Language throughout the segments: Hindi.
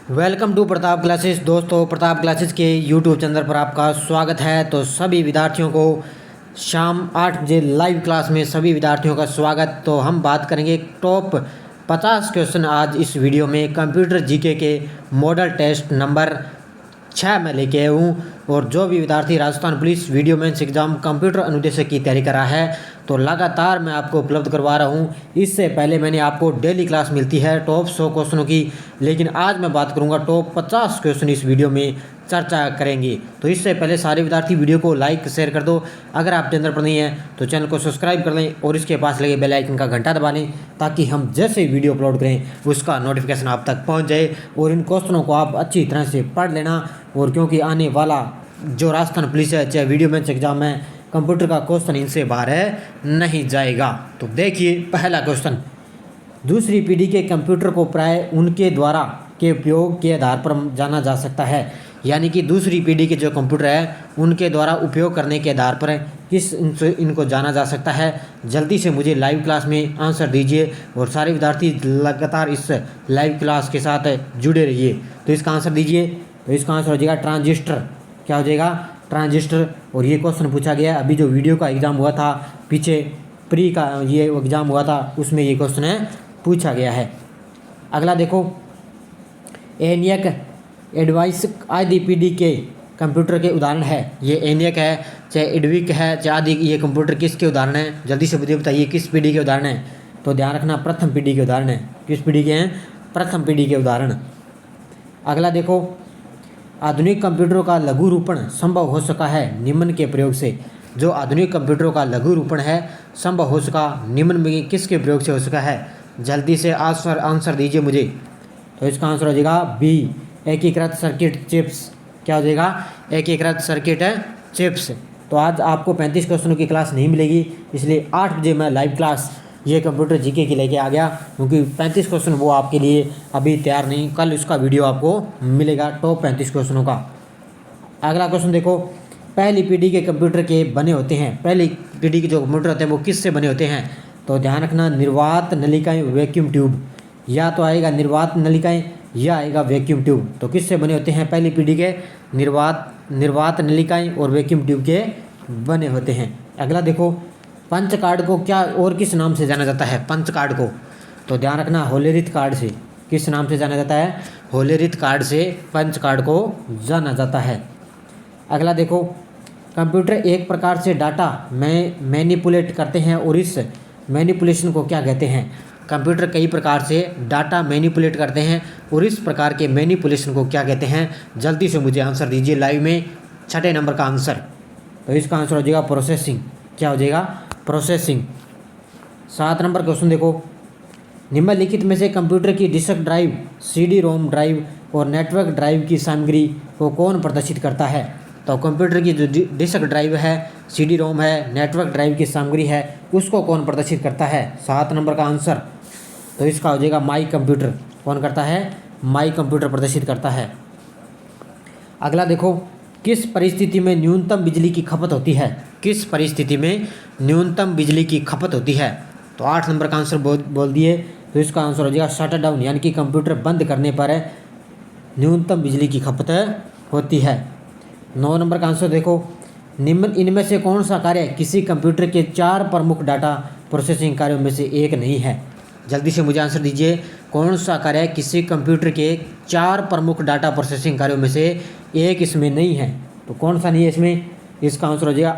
Welcome to Pratap classes. दोस्तों, प्रताप क्लासेस के यूट्यूब चैनल पर आपका स्वागत है। तो सभी विद्यार्थियों को शाम 8 बजे लाइव क्लास में सभी विद्यार्थियों का स्वागत। तो हम बात करेंगे टॉप 50 क्वेश्चन आज इस वीडियो में कंप्यूटर जीके के मॉडल टेस्ट नंबर 6 में लेके आया हूँ। और जो भी विद्यार्थी Rajasthan police VDO mains exam computer अनुदेशक की तैयारी कर रहा है तो लगातार मैं आपको उपलब्ध करवा रहा हूँ। इससे पहले मैंने आपको डेली क्लास मिलती है टॉप 100 क्वेश्चनों की, लेकिन आज मैं बात करूँगा टॉप 50 क्वेश्चन इस वीडियो में चर्चा करेंगे। तो इससे पहले सारे विद्यार्थी वीडियो को लाइक शेयर कर दो। अगर आप चैनल पर नहीं हैं तो चैनल को सब्सक्राइब कर लें और इसके पास लगे बेल आइकन का घंटा दबा लें ताकि हम जैसे वीडियो अपलोड करें उसका नोटिफिकेशन आप तक पहुंच जाए। और इन क्वेश्चनों को आप अच्छी तरह से पढ़ लेना। और क्योंकि आने वाला जो राजस्थान पुलिस है चाहे वीडियो मेंस एग्जाम में कंप्यूटर का क्वेश्चन इनसे बाहर नहीं जाएगा। तो देखिए पहला क्वेश्चन, दूसरी पीढ़ी के कंप्यूटर को प्राय उनके द्वारा के उपयोग के आधार पर जाना जा सकता है। यानी कि दूसरी पीढ़ी के जो कंप्यूटर है उनके द्वारा उपयोग करने के आधार पर किस इनको जाना जा सकता है। जल्दी से मुझे लाइव क्लास में आंसर दीजिए और सारे विद्यार्थी लगातार इस लाइव क्लास के साथ जुड़े रहिए। तो इसका आंसर दीजिए। तो इसका आंसर हो जाएगा ट्रांजिस्टर। क्या हो जाएगा? ट्रांजिस्टर। और ये क्वेश्चन पूछा गया है अभी जो वीडियो का एग्ज़ाम हुआ था, पीछे प्री का ये एग्ज़ाम हुआ था, उसमें ये क्वेश्चन है पूछा गया है। अगला देखो, एनियक एडवाइस आदि पीढ़ी के कंप्यूटर के उदाहरण है। ये एनियक है चाहे एडविक है चाहे आदि, ये कंप्यूटर किसके उदाहरण हैं? जल्दी से मुझे बताइए किस पीढ़ी के उदाहरण हैं। तो ध्यान रखना प्रथम पीढ़ी के उदाहरण है। किस पीढ़ी के हैं? प्रथम पीढ़ी के उदाहरण। अगला देखो, आधुनिक कंप्यूटरों का लघु रूपण संभव हो सका है निम्न के प्रयोग से। जो आधुनिक कंप्यूटरों का लघु रूपण है संभव हो सका निम्न में किसके प्रयोग से हो सका है? जल्दी से आंसर दीजिए मुझे। तो इसका आंसर हो जाएगा बी, एकीकृत सर्किट चिप्स। क्या हो जाएगा? एकीकृत सर्किट चिप्स। तो आज आपको 35 क्वेश्चनों की क्लास नहीं मिलेगी, इसलिए 8 बजे मैं लाइव क्लास ये कंप्यूटर जीके की लेके आ गया, क्योंकि 35 क्वेश्चन वो आपके लिए अभी तैयार नहीं, कल उसका वीडियो आपको मिलेगा टॉप 35 क्वेश्चनों का। अगला क्वेश्चन देखो, पहली पीढ़ी के कंप्यूटर के बने होते हैं। पहली पीढ़ी के जो कंप्यूटर होते हैं वो किससे बने होते हैं? तो ध्यान रखना निर्वात नलिकाएँ वैक्यूम ट्यूब, या तो आएगा निर्वात नलिकाएँ या आएगा वैक्यूम ट्यूब। तो किससे बने होते हैं पहली पीढ़ी के? निर्वात नलिकाएँ और वैक्यूम ट्यूब के बने होते हैं। अगला देखो, पंच कार्ड को क्या और किस नाम से जाना जाता है? पंच कार्ड को तो ध्यान रखना होलेरिथ कार्ड से। किस नाम से जाना जाता है? होलेरिथ कार्ड से पंच कार्ड को जाना जाता है। अगला देखो, कंप्यूटर एक प्रकार से डाटा मैनिपुलेट करते हैं और इस मैनिपुलेशन को क्या कहते हैं? कंप्यूटर कई प्रकार से डाटा मैनिपुलेट करते हैं और इस प्रकार के मैनिपुलेशन को क्या कहते हैं? जल्दी से मुझे आंसर दीजिए लाइव में 6 नंबर का आंसर। तो इसका आंसर हो जाएगा प्रोसेसिंग। क्या हो जाएगा? प्रोसेसिंग। 7 नंबर क्वेश्चन देखो, निम्नलिखित में से कंप्यूटर की disk drive, CD ROM drive और नेटवर्क ड्राइव की सामग्री को कौन प्रदर्शित करता है? तो कंप्यूटर की जो डिस्क ड्राइव है, सीडी रोम है, नेटवर्क ड्राइव की सामग्री है, उसको कौन प्रदर्शित करता है? 7 नंबर का आंसर। तो इसका हो जाएगा माई कंप्यूटर। कौन करता है? माई कंप्यूटर प्रदर्शित करता है। अगला देखो, किस परिस्थिति में न्यूनतम बिजली की खपत होती है? किस परिस्थिति में न्यूनतम बिजली की खपत होती है? तो 8 नंबर का आंसर बोल दिए। तो इसका आंसर हो जाएगा शट डाउन, यानी कि कंप्यूटर बंद करने पर न्यूनतम बिजली की खपत होती है। 9 नंबर का आंसर देखो, निम्न इनमें से कौन सा कार्य किसी कंप्यूटर के 4 प्रमुख डाटा प्रोसेसिंग कार्यों में से एक नहीं है? जल्दी से मुझे आंसर दीजिए। कौन सा कार्य किसी कंप्यूटर के 4 प्रमुख डाटा प्रोसेसिंग कार्यों में से एक इसमें नहीं है? तो कौन सा नहीं है इसमें? इसका आंसर हो जाएगा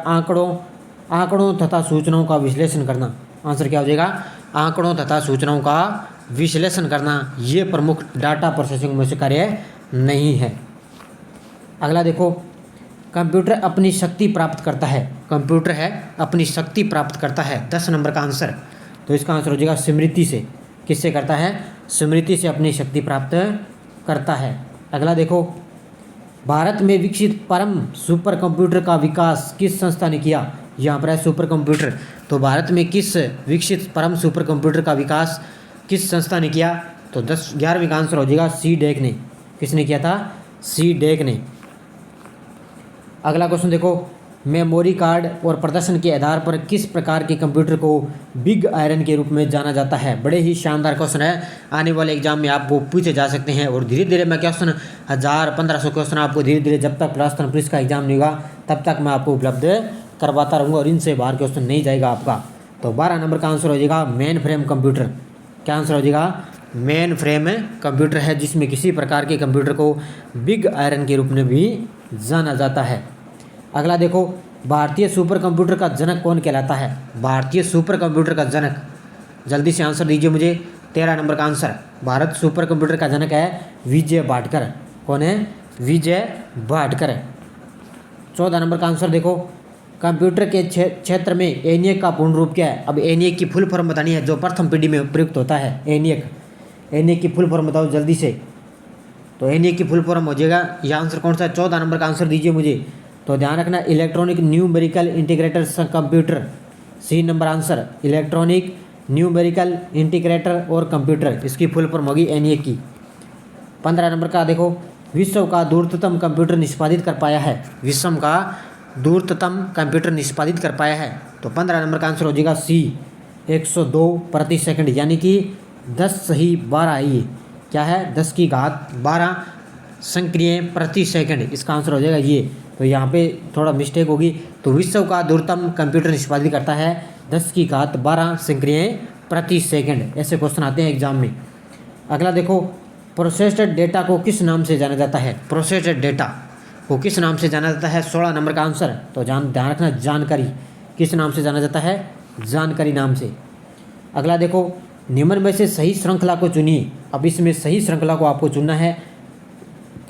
आंकड़ों तथा सूचनाओं का विश्लेषण करना। आंसर क्या हो जाएगा? आंकड़ों तथा सूचनाओं का विश्लेषण करना। ये प्रमुख डाटा प्रोसेसिंग में से कार्य नहीं है। अगला देखो, कंप्यूटर अपनी शक्ति प्राप्त करता है। कंप्यूटर है अपनी शक्ति प्राप्त करता है। 10 नंबर का आंसर। तो इसका आंसर हो जाएगा स्मृति से। किससे करता है? स्मृति से अपनी शक्ति प्राप्त करता है। अगला देखो, भारत में विकसित परम सुपर कंप्यूटर का विकास किस संस्था ने किया? यहाँ पर है सुपर कंप्यूटर। तो भारत में किस विकसित परम सुपर कंप्यूटर का विकास किस संस्था ने किया? तो 11वीं का आंसर हो जाएगा सी डेक ने। किसने किया था? सी डेक ने। अगला क्वेश्चन देखो, मेमोरी कार्ड और प्रदर्शन के आधार पर किस प्रकार के कंप्यूटर को बिग आयरन के रूप में जाना जाता है। बड़े ही शानदार क्वेश्चन है, आने वाले एग्जाम में आपको पूछे जा सकते हैं। और धीरे धीरे मैं क्वेश्चन 1000-1500 क्वेश्चन आपको धीरे धीरे जब तक क्लास 10 पुलिस का एग्जाम नहीं होगा तब तक मैं आपको उपलब्ध करवाता रहूँगा और इनसे बाहर क्वेश्चन नहीं जाएगा आपका। तो 12 नंबर का आंसर हो जाएगा मेन फ्रेम कंप्यूटर। क्या आंसर हो जाएगा? मेन फ्रेम कंप्यूटर है जिसमें किसी प्रकार के कंप्यूटर को बिग आयरन के रूप में भी जाना जाता है। अगला देखो, भारतीय सुपर कंप्यूटर का जनक कौन कहलाता है? भारतीय सुपर कंप्यूटर का जनक, जल्दी से आंसर दीजिए मुझे। 13 नंबर का आंसर, भारत सुपर कंप्यूटर का जनक है विजय भाटकर। कौन है? विजय भाटकर। 14 नंबर का आंसर देखो, कंप्यूटर के क्षेत्र में एनियक का पूर्ण रूप क्या है? अब एनियक की फुल फॉर्म बतानी है जो प्रथम पीढ़ी में प्रयुक्त होता है। एनियक की फुल फॉर्म बताओ जल्दी से। तो एनियक की फुल फॉर्म हो जाएगा, यह आंसर कौन सा है? 14 नंबर का आंसर दीजिए मुझे। तो ध्यान रखना, electronic numerical integrator computer. C number answer, electronic numerical integrator और कंप्यूटर, इसकी फुल फॉर्म होगी एनियक की। 15 नंबर का देखो, विश्व का दूरतम कंप्यूटर निष्पादित कर पाया है। विश्व का दूरतम कंप्यूटर निष्पादित कर पाया है। तो 15 नंबर का आंसर हो जाएगा सी, 102 प्रति सेकंड, यानी कि 10 सही 12 है। ये क्या है? 10 की घात 12 संक्रियाएं प्रति सेकंड, इसका आंसर हो जाएगा ये। तो यहाँ पे थोड़ा मिस्टेक होगी। तो विश्व का दूरतम कंप्यूटर निष्पादित करता है 10 की घात 12 संक्रियाएं प्रति सेकंड। ऐसे क्वेश्चन आते हैं एग्जाम में। अगला देखो, प्रोसेस्ड डेटा को किस नाम से जाना जाता है? प्रोसेस्ड डेटा को किस नाम से जाना जाता है? 16 नंबर का आंसर। तो ध्यान रखना, जानकारी किस नाम से जाना जाता है? जानकारी नाम से। अगला देखो, निम्न में से सही श्रृंखला को चुनिए। अब इसमें सही श्रृंखला को आपको चुनना है।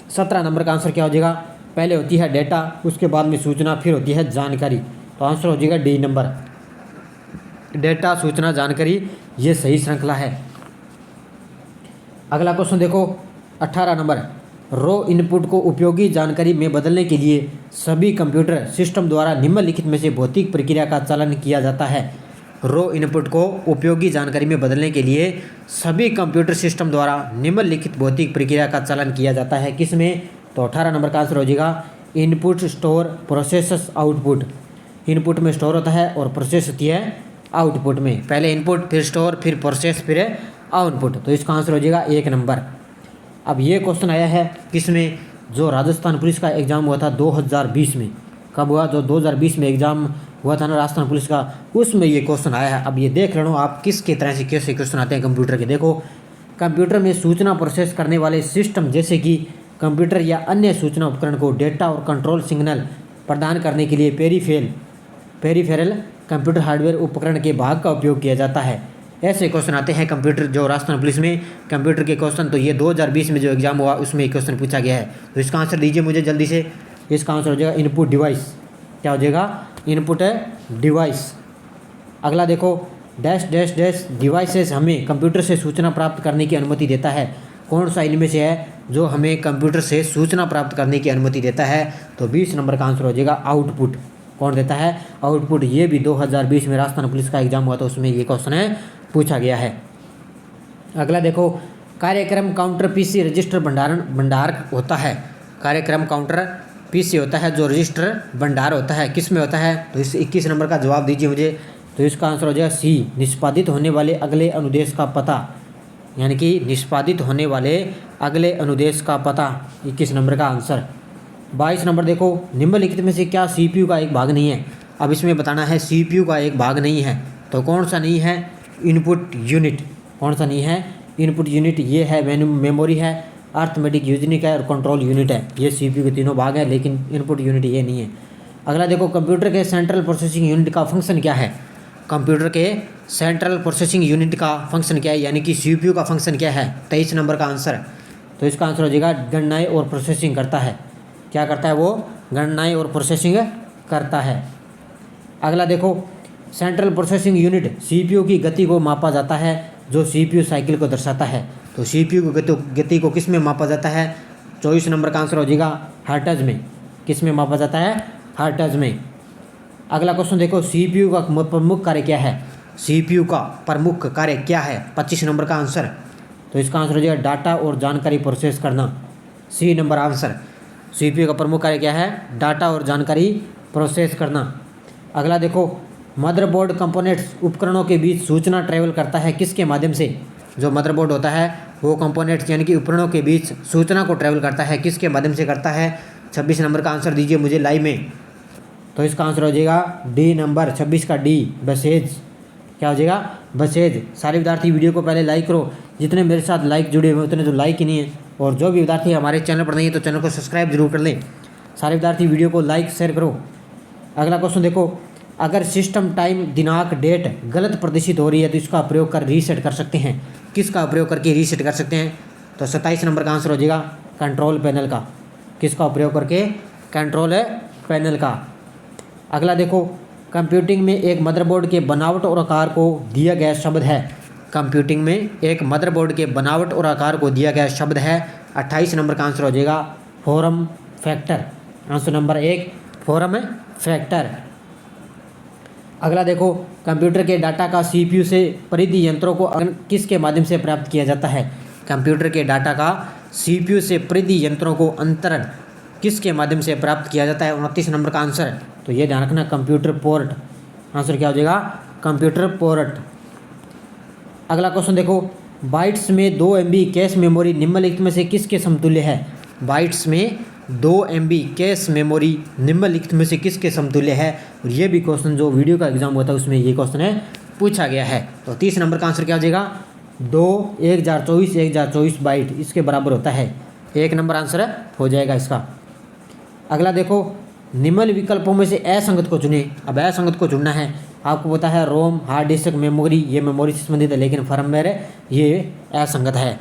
17 नंबर का आंसर क्या हो जाएगा? पहले होती है डेटा, उसके बाद में सूचना, फिर होती है जानकारी। तो आंसर हो जाएगा डी नंबर, डेटा, सूचना, जानकारी, ये सही श्रृंखला है। अगला क्वेश्चन देखो, 18 नंबर, रो इनपुट को उपयोगी जानकारी में बदलने के लिए सभी कंप्यूटर सिस्टम द्वारा निम्नलिखित में से भौतिक प्रक्रिया का चालन किया जाता है। रो इनपुट को उपयोगी जानकारी में बदलने के लिए सभी कंप्यूटर सिस्टम द्वारा निम्नलिखित भौतिक प्रक्रिया का चालन किया जाता है। किसमें? तो 18 नंबर का आंसर हो जाएगा input, store, process, output. Input में स्टोर होता है और प्रोसेस होती है आउटपुट में। पहले इनपुट, फिर स्टोर, फिर प्रोसेस, फिर आउटपुट। तो इसका आंसर हो जाएगा 1 नंबर। अब ये क्वेश्चन आया है किसमें? जो राजस्थान पुलिस का एग्ज़ाम हुआ था 2020 में। कब हुआ? जो 2020 में एग्ज़ाम हुआ था ना राजस्थान पुलिस का, उसमें ये क्वेश्चन आया है। अब ये देख लेना आप किसके तरह से कैसे क्वेश्चन आते हैं कंप्यूटर के। देखो, कंप्यूटर में सूचना प्रोसेस करने वाले सिस्टम जैसे कि कंप्यूटर या अन्य सूचना उपकरण को डेटा और कंट्रोल सिग्नल प्रदान करने के लिए पेरीफेरल कंप्यूटर हार्डवेयर उपकरण के भाग का उपयोग किया जाता है। ऐसे क्वेश्चन आते हैं कंप्यूटर, जो राजस्थान पुलिस में कंप्यूटर के क्वेश्चन। तो ये 2020 में जो एग्जाम हुआ उसमें क्वेश्चन पूछा गया है। तो इसका आंसर दीजिए मुझे जल्दी से। इसका आंसर हो जाएगा इनपुट डिवाइस। क्या हो जाएगा? Input device. अगला देखो, डैश डैश डैश डिवाइसेस हमें कंप्यूटर से सूचना प्राप्त करने की अनुमति देता है। कौन सा इनमें से है जो हमें कंप्यूटर से सूचना प्राप्त करने की अनुमति देता है? तो 20 नंबर का आंसर हो जाएगा आउटपुट। कौन देता है? आउटपुट। ये भी 2020 में राजस्थान पुलिस का एग्जाम हुआ था, उसमें ये क्वेश्चन पूछा गया है। अगला देखो, कार्यक्रम काउंटर पीसी रजिस्टर भंडार होता है। कार्यक्रम काउंटर पीसी होता है जो रजिस्टर भंडार होता है। किस में होता है? तो इस 21 नंबर का जवाब दीजिए मुझे। तो इसका आंसर हो जाएगा सी, निष्पादित होने वाले अगले अनुदेश का पता। यानी कि निष्पादित होने वाले अगले अनुदेश का पता, 21 नंबर का आंसर। 22 नंबर देखो, निम्नलिखित में से क्या सीपीयू का एक भाग नहीं है? अब इसमें बताना है सीपीयू का एक भाग नहीं है। तो कौन सा नहीं है? Input unit. कौन सा नहीं है? Input unit. ये है मेमोरी है, अर्थमेटिक यूनिट है और कंट्रोल यूनिट है। ये सीपीयू के तीनों भाग हैं, लेकिन इनपुट यूनिट ये नहीं है। अगला देखो, कंप्यूटर के सेंट्रल प्रोसेसिंग यूनिट का फंक्शन क्या है? कंप्यूटर के सेंट्रल प्रोसेसिंग यूनिट का फंक्शन क्या है, यानी कि सीपीयू का फंक्शन क्या है? 23 नंबर का आंसर। तो इसका आंसर हो जाएगा गणनाएं और प्रोसेसिंग करता है। क्या करता है वो? गणनाएं और प्रोसेसिंग करता है। अगला देखो, सेंट्रल प्रोसेसिंग यूनिट सीपीयू की गति को मापा जाता है जो सीपीयू साइकिल को दर्शाता है। तो सीपीयू की गति को किस में मापा जाता है? 24 नंबर का आंसर हो जाएगा हर्ट्ज में। किस में मापा जाता है? हर्ट्ज में। अगला क्वेश्चन देखो, सीपीयू का प्रमुख कार्य क्या है? सीपीयू का प्रमुख कार्य क्या है? 25 नंबर का आंसर। तो इसका आंसर हो जाएगा डाटा और जानकारी प्रोसेस करना। सी नंबर आंसर। सीपीयू का प्रमुख कार्य क्या है? डाटा और जानकारी प्रोसेस करना। अगला देखो, मदरबोर्ड कंपोनेंट्स उपकरणों के बीच सूचना ट्रेवल करता है किसके माध्यम से? जो मदरबोर्ड होता है वो कंपोनेंट्स यानी कि उपकरणों के बीच सूचना को ट्रेवल करता है, किसके माध्यम से करता है? 26 नंबर का आंसर दीजिए मुझे लाइव में। तो इसका आंसर हो जाएगा डी नंबर 26 का डी, बसेज। क्या हो जाएगा? बसेज। सारे विद्यार्थी वीडियो को पहले लाइक करो, जितने मेरे साथ लाइक जुड़े हुए उतने तो लाइक ही नहीं है, और जो भी विद्यार्थी हमारे चैनल पर नहीं है तो चैनल को सब्सक्राइब जरूर कर लें। सारे विद्यार्थी वीडियो को लाइक शेयर करो। अगला क्वेश्चन देखो, अगर सिस्टम टाइम दिनांक डेट गलत प्रदर्शित हो रही है तो इसका प्रयोग कर रीसेट कर सकते हैं, किसका प्रयोग करके रीसेट कर सकते हैं? तो 27 नंबर का आंसर हो जाएगा कंट्रोल पैनल का। किसका प्रयोग करके? कंट्रोल पैनल का। अगला देखो, कंप्यूटिंग में एक मदरबोर्ड के बनावट और आकार को दिया गया शब्द है। कंप्यूटिंग में एक मदरबोर्ड के बनावट और आकार को दिया गया शब्द है। 28 नंबर का आंसर हो जाएगा form factor. Answer number 1 form factor. अगला देखो, कंप्यूटर के डाटा का सीपीयू से परिधि यंत्रों को किसके माध्यम से प्राप्त किया जाता है? कंप्यूटर के डाटा का सीपीयू से परिधि यंत्रों को अंतरण किसके माध्यम से प्राप्त किया जाता है? 29 नंबर का आंसर। तो ये ध्यान रखना, कंप्यूटर पोर्ट। आंसर क्या हो जाएगा? Computer port. अगला क्वेश्चन देखो, बाइट्स में 2 MB कैश मेमोरी निम्नलिखित में से किसके समतुल्य है? बाइट्स में 2 MB कैश मेमोरी निम्नलिखित में से किसके समतुल्य है? और ये भी क्वेश्चन जो वीडियो का एग्जाम होता है उसमें ये क्वेश्चन है पूछा गया है। तो 30 नंबर का आंसर क्या हो जाएगा? 1024 बाइट इसके बराबर होता है। 1 नंबर आंसर हो जाएगा इसका। अगला देखो, निम्न विकल्पों में से असंगत को चुने। अब असंगत को चुनना है। आपको पता है रोम, हार्ड डिस्क, मेमोरी, ये मेमोरी से संबंधित है, लेकिन फर्मवेयर ये असंगत है।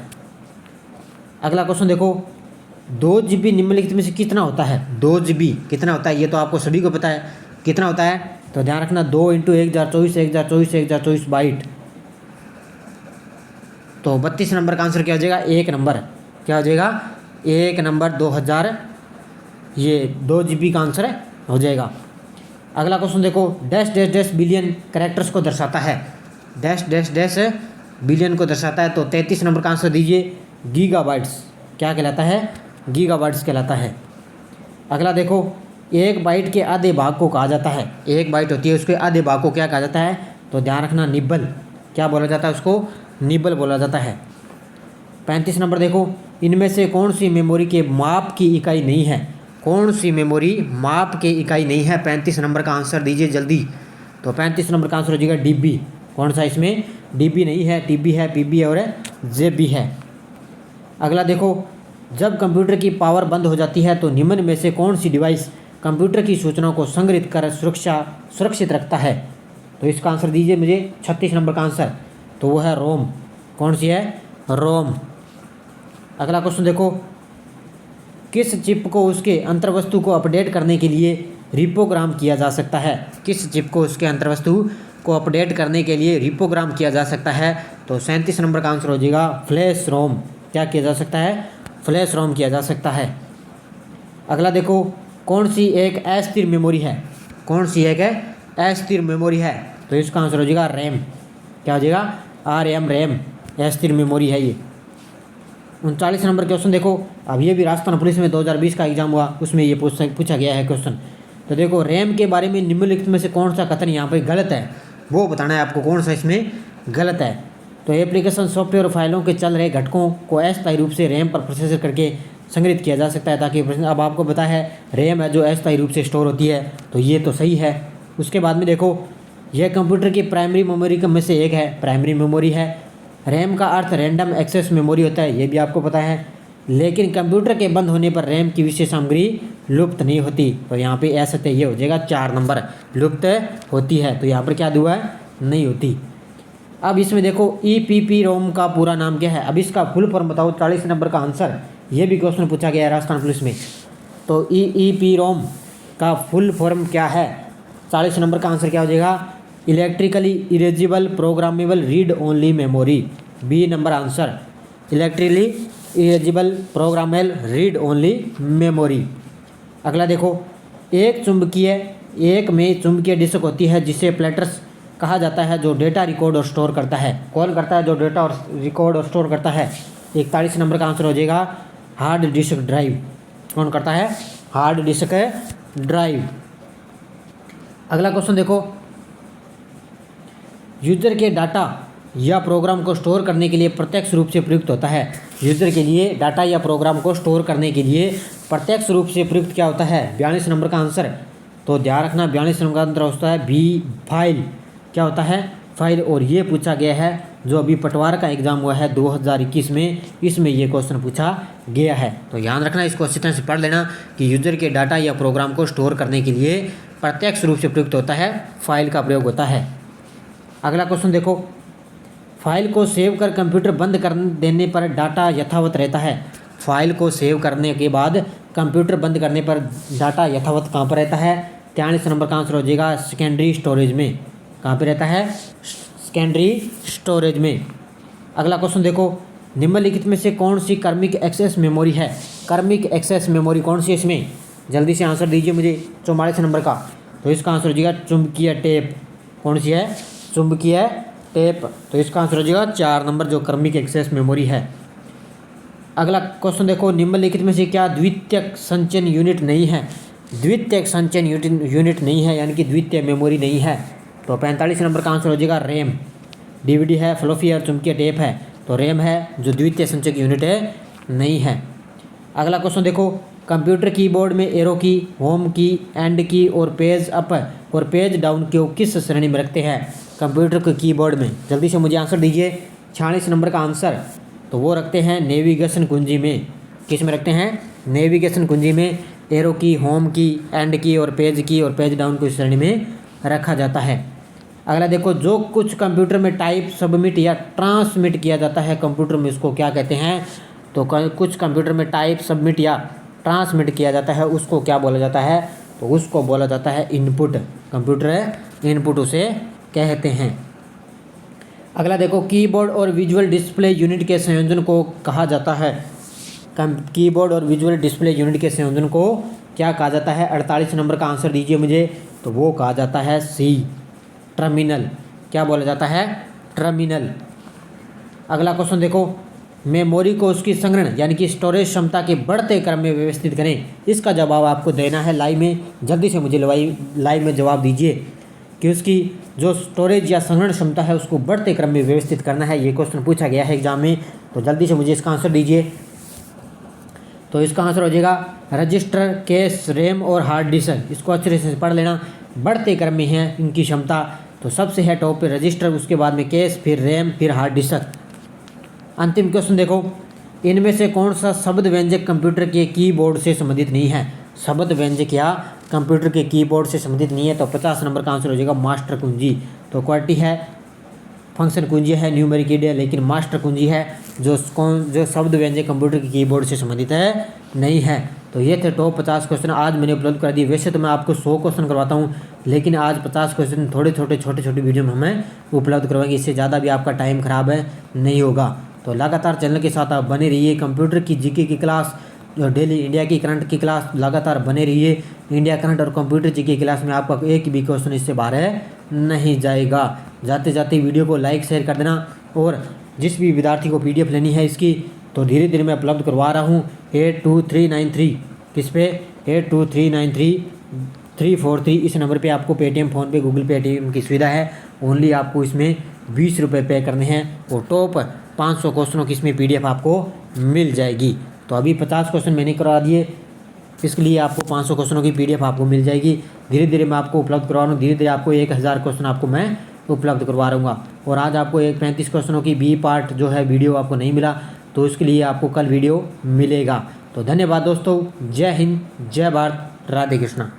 अगला क्वेश्चन देखो, 2 GB निम्नलिखित में से कितना होता है? 2 GB कितना होता है? ये तो आपको सभी को पता है कितना होता है। तो ध्यान रखना, 2 × 1024 बाइट। तो 32 नंबर का आंसर क्या हो जाएगा? 1 नंबर। क्या हो जाएगा? 1 नंबर 2000, ये 2 GB का आंसर हो जाएगा। अगला क्वेश्चन देखो, dash dash dash billion characters को दर्शाता है। डैश डैश डैश बिलियन को दर्शाता है। तो 33 नंबर का आंसर दीजिए गीगाबाइट्स। क्या कहलाता है? गीगाबाइट्स कहलाता है। अगला देखो, 1 बाइट के आधे भाग को कहा जाता है। 1 बाइट होती है, उसके आधे भाग को क्या कहा जाता है? तो ध्यान रखना, निब्बल। क्या बोला जाता है उसको? निब्बल बोला जाता है। 35 नंबर देखो, इनमें से कौन सी मेमोरी के माप की इकाई नहीं है? कौन सी मेमोरी माप की इकाई नहीं है? 35 नंबर का आंसर दीजिए जल्दी। तो 35 नंबर का आंसर हो जाएगा DB। कौन सा इसमें? DB नहीं है, TB है, PB है और JB है। अगला देखो, जब कंप्यूटर की पावर बंद हो जाती है तो निम्न में से कौन सी डिवाइस कंप्यूटर की सूचनाओं को संग्रहित कर सुरक्षित रखता है? तो इसका आंसर दीजिए मुझे 36 नंबर का आंसर। तो वो है रोम। कौन सी है? रोम। अगला क्वेश्चन देखो, किस चिप को उसके अंतर्वस्तु को अपडेट करने के लिए रिप्रोग्राम किया जा सकता है? किस चिप को उसके अंतर्वस्तु को अपडेट करने के लिए रिप्रोग्राम किया जा सकता है? तो 37 नंबर का आंसर हो जाएगा फ्लैश रोम। क्या किया जा सकता है? फ्लैश रोम किया जा सकता है। अगला देखो, कौन सी एक अस्थिर मेमोरी है? कौन सी एक अस्थिर मेमोरी है? तो इसका आंसर हो जाएगा रैम। क्या हो जाएगा? RM, रैम अस्थिर मेमोरी है ये। 39 नंबर क्वेश्चन देखो, अब ये भी राजस्थान पुलिस में 2020 का एग्जाम हुआ, उसमें ये पूछा गया है क्वेश्चन। तो देखो, रैम के बारे में निम्नलिखित में से कौन सा कथन यहाँ पे गलत है, वो बताना है आपको कौन सा इसमें गलत है। तो एप्लीकेशन, सॉफ्टवेयर और फाइलों के चल रहे घटकों को अस्थायी रूप से रैम पर प्रोसेसर करके संग्रहित किया जा सकता है, ताकि अब आपको पता है रैम है जो अस्थायी रूप से स्टोर होती है, तो ये तो सही है। उसके बाद में देखो, यह कंप्यूटर की प्राइमरी मेमोरी में से एक है, प्राइमरी मेमोरी है। रैम का अर्थ रैंडम एक्सेस मेमोरी होता है, ये भी आपको पता है। लेकिन कंप्यूटर के बंद होने पर रैम की विशेष सामग्री लुप्त नहीं होती। तो यहाँ पे असत्य ये हो जाएगा 4 नंबर, लुप्त होती है। तो यहाँ पर क्या दुआ है? नहीं होती। अब इसमें देखो, EPPROM का पूरा नाम क्या है? अब इसका फुल फॉर्म बताओ। 40 नंबर का आंसर, ये भी क्वेश्चन पूछा गया है राजस्थान पुलिस में। तो EPROM का फुल फॉर्म क्या है? 40 नंबर का आंसर क्या हो जाएगा? Electrically erasable programmable read only memory. B number answer, electrically erasable programmable read only memory. अगला देखो, एक में चुंबकीय डिस्क होती है जिसे प्लेटर्स कहा जाता है, जो डेटा रिकॉर्ड और स्टोर करता है। कौन करता है जो डेटा और रिकॉर्ड और स्टोर करता है? 41 नंबर का आंसर हो जाएगा हार्ड डिस्क ड्राइव। कौन करता है? Hard disk drive. अगला क्वेश्चन देखो, यूजर के डाटा या प्रोग्राम को स्टोर करने के लिए प्रत्यक्ष रूप से प्रयुक्त होता है। यूजर के लिए डाटा या प्रोग्राम को स्टोर करने के लिए प्रत्यक्ष रूप से प्रयुक्त क्या होता है? 42 नंबर का आंसर। तो ध्यान रखना 42 नंबर का आंसर होता है बी, फाइल। क्या होता है? फाइल। और ये पूछा गया है जो अभी पटवार का एग्जाम हुआ है 2021 में, इसमें ये क्वेश्चन पूछा गया है। तो ध्यान रखना, इसको अच्छी तरह से पढ़ लेना कि यूजर के डाटा या प्रोग्राम को स्टोर करने के लिए प्रत्यक्ष रूप से प्रयुक्त होता है, फाइल का प्रयोग होता है। अगला क्वेश्चन देखो, फाइल को सेव कर कंप्यूटर बंद कर देने पर डाटा यथावत रहता है। फाइल को सेव करने के बाद कंप्यूटर बंद करने पर डाटा यथावत कहाँ पर रहता है? 43 नंबर का आंसर हो जाएगा सेकेंडरी स्टोरेज में। कहाँ पे रहता है? सेकेंडरी स्टोरेज में। अगला क्वेश्चन देखो, निम्नलिखित में से कौन सी क्रमिक एक्सेस मेमोरी है? क्रमिक एक्सेस मेमोरी कौन सी है इसमें? जल्दी से आंसर दीजिए मुझे। 44 नंबर का। तो इसका आंसर हो जाएगा चुंबकीय टेप। कौन सी है? चुंबकीय टेप। तो इसका आंसर हो जाएगा 4 नंबर, जो क्रमिक एक्सेस मेमोरी है। अगला क्वेश्चन देखो, निम्नलिखित में से क्या द्वितीयक संचयन यूनिट नहीं है? द्वितीयक संचयन यूनिट नहीं है, यानी कि द्वितीय मेमोरी नहीं है। तो 45 नंबर का आंसर हो जाएगा रैम। डीवीडी है, फ्लॉपी और चुंबकीय टेप है, तो रैम है जो द्वितीय संचयक यूनिट है, नहीं है। अगला क्वेश्चन देखो, कंप्यूटर कीबोर्ड में एरो की, होम की, एंड की और पेज अप और पेज डाउन को किस श्रेणी में रखते हैं? कंप्यूटर के कीबोर्ड में। जल्दी से मुझे आंसर दीजिए। 46 नंबर का आंसर। तो वो रखते हैं नेविगेशन कुंजी में। किस में रखते हैं? नेविगेशन कुंजी में एरो की, होम की, एंड की और पेज डाउन को इस श्रेणी में रखा जाता है। अगला देखो, जो कुछ कंप्यूटर में टाइप, सबमिट या ट्रांसमिट किया जाता है कंप्यूटर में, उसको क्या कहते हैं? तो कुछ कंप्यूटर में टाइप, सबमिट या ट्रांसमिट किया जाता है, उसको क्या बोला जाता है? तो उसको बोला जाता है इनपुट। कंप्यूटर इनपुट उसे कहते हैं। अगला देखो, कीबोर्ड और विजुअल डिस्प्ले यूनिट के संयोजन को कहा जाता है? कीबोर्ड और विजुअल डिस्प्ले यूनिट के संयोजन को क्या कहा जाता है? 48 नंबर का आंसर दीजिए मुझे। तो वो कहा जाता है सी, टर्मिनल। क्या बोला जाता है? टर्मिनल। अगला क्वेश्चन देखो, मेमोरी को उसकी संग्रहण यानी कि स्टोरेज क्षमता के बढ़ते क्रम में व्यवस्थित करें। इसका जवाब आपको देना है लाइव में। जल्दी से मुझे लाइव में जवाब दीजिए कि उसकी जो स्टोरेज या संग्रहण क्षमता है उसको बढ़ते क्रम में व्यवस्थित करना है। ये क्वेश्चन पूछा गया है एग्जाम में, तो जल्दी से मुझे इसका आंसर दीजिए। तो इसका आंसर हो जाएगा रजिस्टर, कैश, रैम और हार्ड डिस्क। इसको अच्छे से पढ़ लेना। बढ़ते क्रम में है इनकी क्षमता। तो सबसे है टॉप पे रजिस्टर, उसके बाद में कैश, फिर रैम, फिर हार्ड डिस्क। अंतिम क्वेश्चन देखो, इनमें से कौन सा शब्द व्यंजक कंप्यूटर के कीबोर्ड से संबंधित नहीं है? शब्द व्यंजक या कंप्यूटर के कीबोर्ड से संबंधित नहीं है। तो 50 नंबर का आंसर हो जाएगा मास्टर कुंजी। तो क्वार्टी है, फंक्शन कुंजी है, न्यूमेरिक कीड है, लेकिन मास्टर कुंजी है जो शब्द व्यंजक कंप्यूटर के कीबोर्ड से संबंधित है, नहीं है। तो ये थे टॉप 50 क्वेश्चन आज मैंने उपलब्ध कर दिए। वैसे तो मैं आपको 100 क्वेश्चन करवाता हूँ, लेकिन आज 50 क्वेश्चन छोटे छोटे वीडियो में हमें उपलब्ध करवाएंगे। इससे ज़्यादा भी आपका टाइम खराब है नहीं होगा। तो लगातार चैनल के साथ आप बने रहिए। कंप्यूटर की जीके की क्लास, जो डेली इंडिया की करंट की क्लास, लगातार बने रहिए। इंडिया करंट और कंप्यूटर जीके क्लास में आपका एक भी क्वेश्चन इससे बाहर नहीं जाएगा। जाते जाते वीडियो को लाइक शेयर कर देना। और जिस भी विद्यार्थी को PDF लेनी है इसकी, तो धीरे धीरे मैं उपलब्ध करवा रहा हूँ 82393। किस पे? 82393 इस नंबर पे आपको पेटीएम, फ़ोनपे, गूगल पे, ATM की सुविधा है। ओनली आपको इसमें 20 रुपये पे करने हैं और टॉप 500 क्वेश्चनों की इसमें PDF आपको मिल जाएगी। तो अभी 50 क्वेश्चन मैंने करवा दिए, इसके लिए आपको 500 क्वेश्चनों की PDF आपको मिल जाएगी। धीरे धीरे मैं आपको उपलब्ध करवा रहा हूँ। धीरे धीरे आपको 1000 क्वेश्चन आपको मैं उपलब्ध करवा रहूँगा। और आज आपको 35 क्वेश्चनों की B पार्ट जो है वीडियो आपको नहीं मिला, तो इसके लिए आपको कल वीडियो मिलेगा। तो धन्यवाद दोस्तों। जय हिंद, जय भारत, राधे कृष्णा।